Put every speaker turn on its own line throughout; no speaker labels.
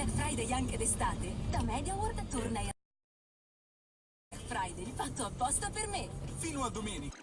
Black Friday anche d'estate? Da MediaWorld torna il Black Friday fatto apposta per me.
Fino a domenica.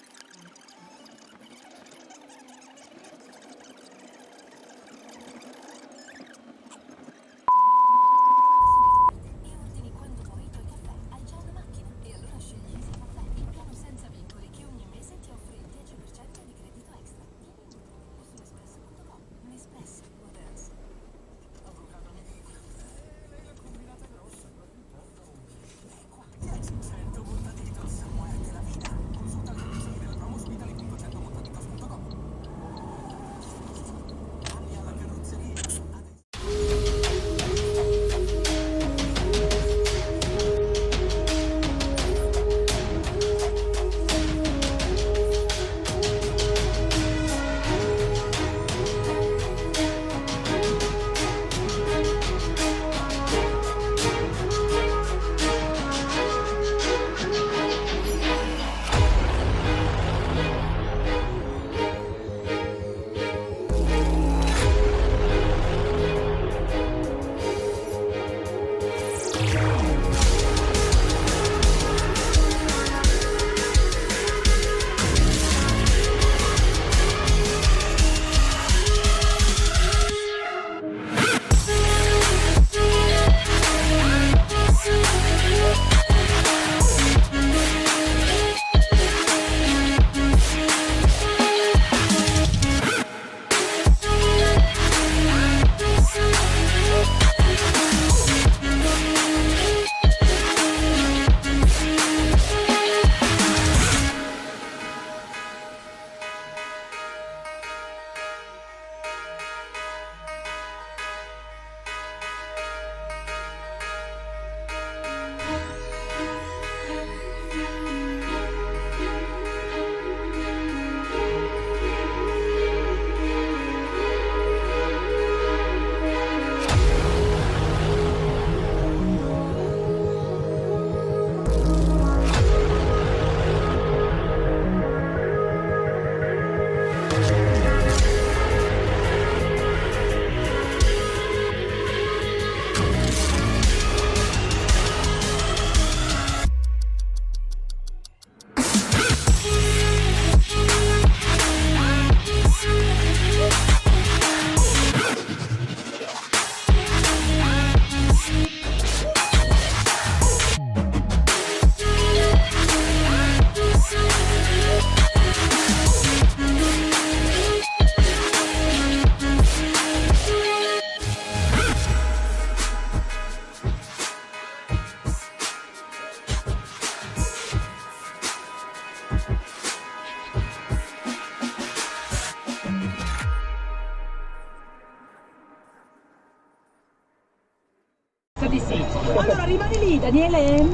Di sì. Allora rimani lì, Daniele?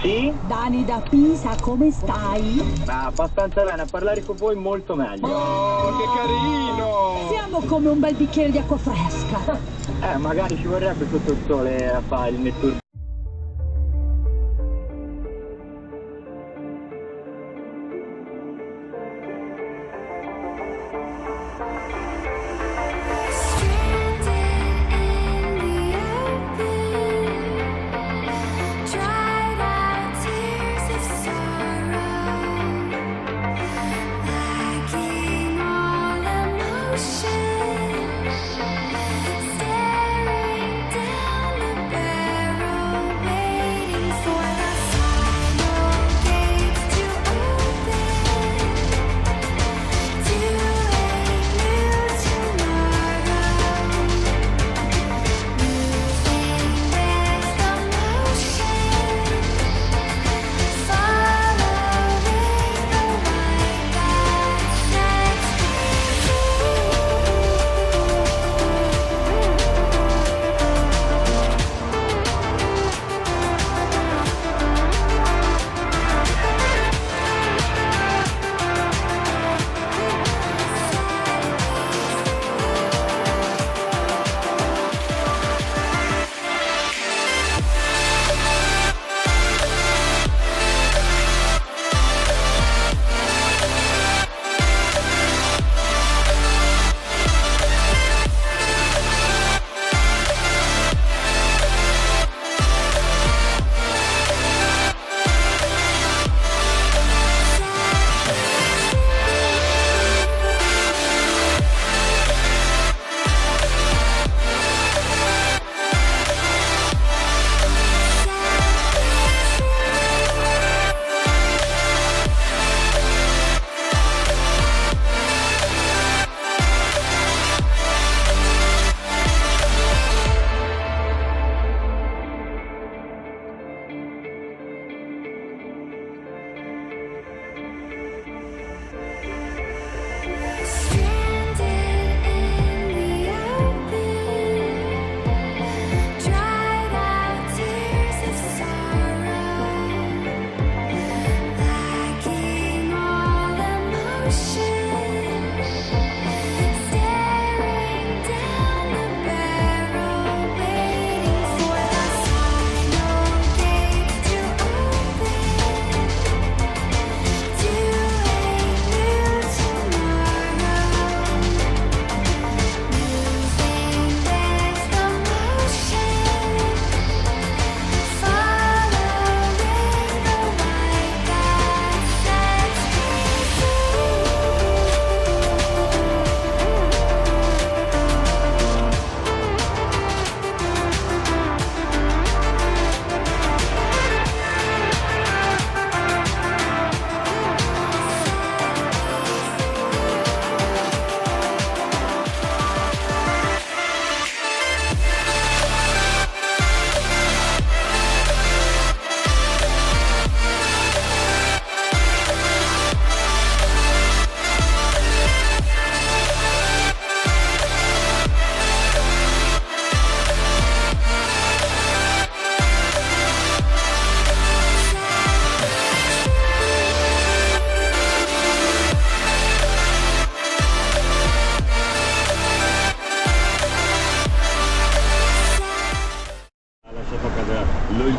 Sì?
Dani da Pisa, come stai?
Ma abbastanza bene, a parlare con voi molto meglio.
Oh, che carino!
Siamo come un bel bicchiere di acqua fresca.
Magari ci vorrebbe sotto il sole a fare il netturbino.
Staring down the barrel.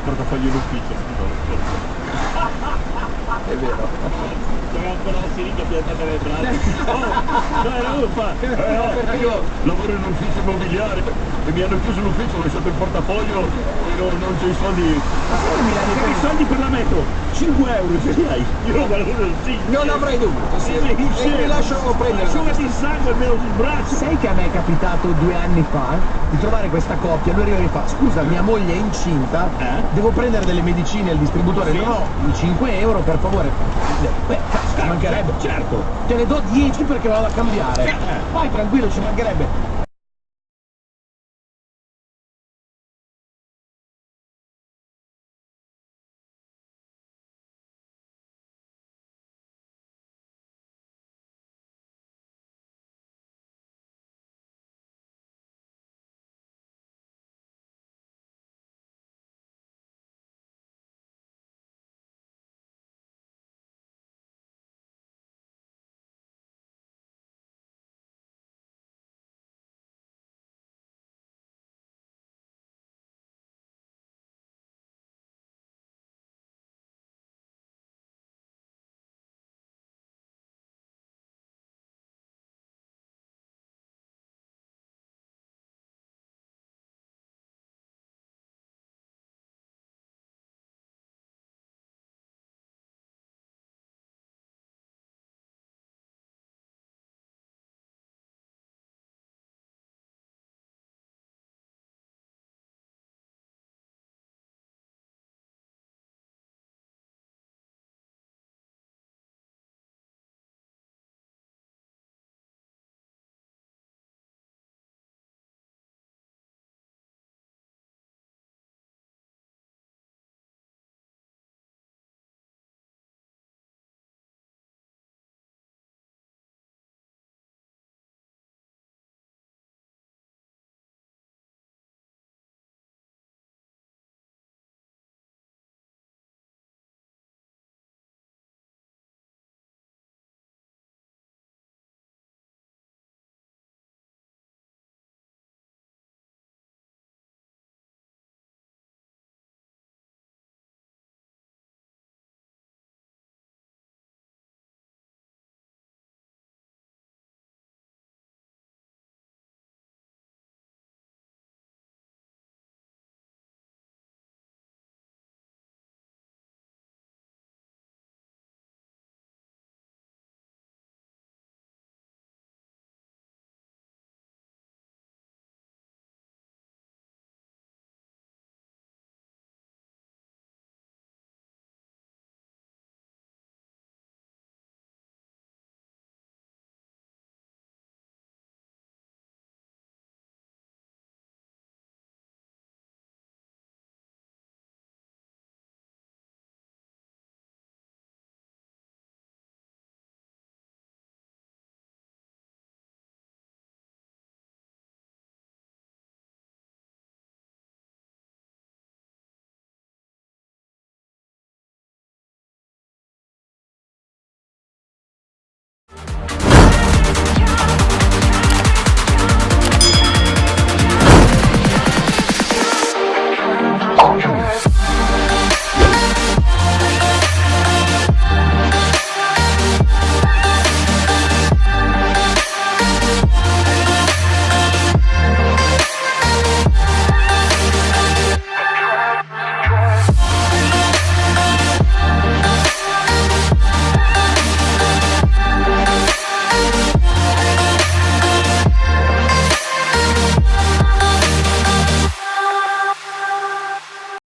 portafoglio in ufficio,
È vero.
c'era ancora la siringa piantata nelle braccia. Perché io lavoro in un ufficio immobiliare e mi hanno chiuso l'ufficio, ho lasciato il portafoglio e non c'ho i soldi. Perché i soldi per la metro? 5 euro ce li hai? Io sì.
Non avrei dovuto, sì.
E
mi lascio prendere.
Asciugati il sangue almeno sul braccio.
Sai che a me è capitato 2 anni fa di trovare questa coppia, lui arriva e mi fa: scusa, mia moglie è incinta, devo prendere delle medicine al distributore,
Sì.
no, i 5 euro per favore. Beh, cazzo, ci mancherebbe.
Certo.
Te ne do 10 perché vado a cambiare. Vai tranquillo, ci mancherebbe.